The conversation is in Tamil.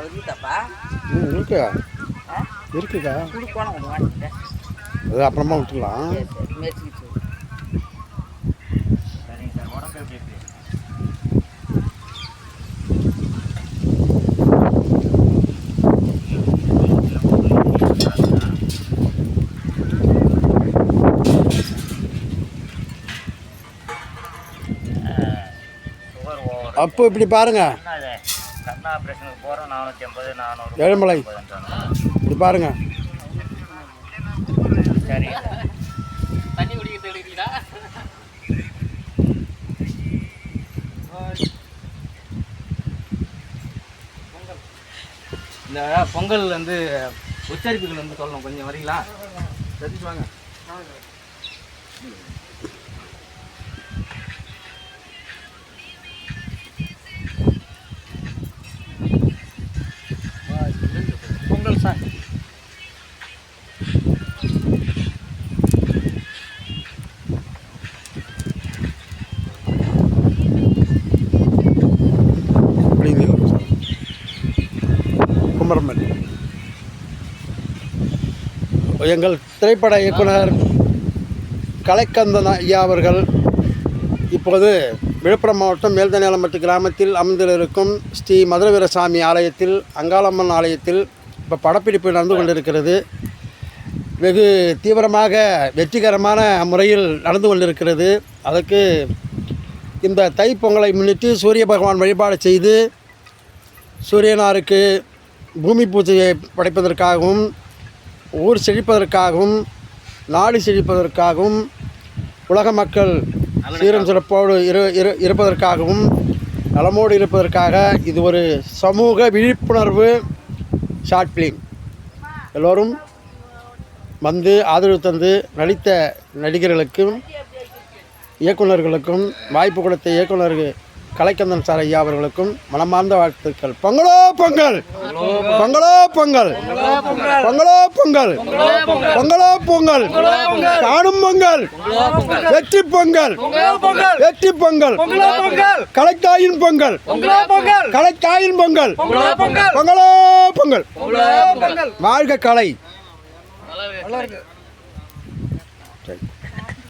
இருக்குக்கா இருக்குக்கா, அது அப்புறமா விட்டுக்கலாம். அப்போ இப்படி பாருங்க, ஏழுமலை இப்படி பாருங்க. தண்ணி குடிக்கிறது எடுக்கிறீங்களா? இந்த பொங்கல் வந்து உச்சரிப்புகள் வந்து சொல்லணும், கொஞ்சம் வரீங்களா? தெரிஞ்சு வாங்க. பொங்கல் சாங். குமரமன் எங்கள் திரைப்பட இயக்குனர் கலைக்கந்தன் ஐயா அவர்கள் இப்போது விழுப்புரம் மாவட்டம் மேல்தனியாலம்பட்டு கிராமத்தில் அமைந்திருக்கும் ஸ்ரீ மதுரவீரசாமி ஆலயத்தில், அங்காளம்மன் ஆலயத்தில் இப்போ படப்பிடிப்பு நடந்து கொண்டிருக்கிறது. வெகு தீவிரமாக வெற்றிகரமான முறையில் நடந்து கொண்டிருக்கிறது. அதற்கு இந்த தைப்பொங்கலை முன்னிட்டு சூரிய பகவான் வழிபாடு செய்து சூரியனாருக்கு பூமி பூஜையை படைப்பதற்காகவும், ஊர் செழிப்பதற்காகவும், நாடு செழிப்பதற்காகவும், உலக மக்கள் சீரும் சிறப்போடு இருப்பதற்காகவும், நலமோடு இருப்பதற்காக இது ஒரு சமூக விழிப்புணர்வு ஷார்ட் ஃபிலிம். எல்லோரும் வந்து ஆதரவு தந்து நடித்த நடிகர்களுக்கும் இயக்குநர்களுக்கும் வாய்ப்பு கொடுத்த இயக்குநர்கள் கலைக்கந்தன் சார் ஐயா அவர்களுக்கும் மனமார்ந்த வாழ்த்துக்கள். பொங்கலோ பொங்கல், பொங்கலோ பொங்கல், பொங்கலோ பொங்கல், பொங்கலோ பொங்கல், காணும் பொங்கல், வெற்றி பொங்கல், வெற்றி பொங்கல், கலைத்தாயின் பொங்கல், கலைத்தாயின் பொங்கல், பொங்கலோ பொங்கல். வாழ்க கலை. சரி.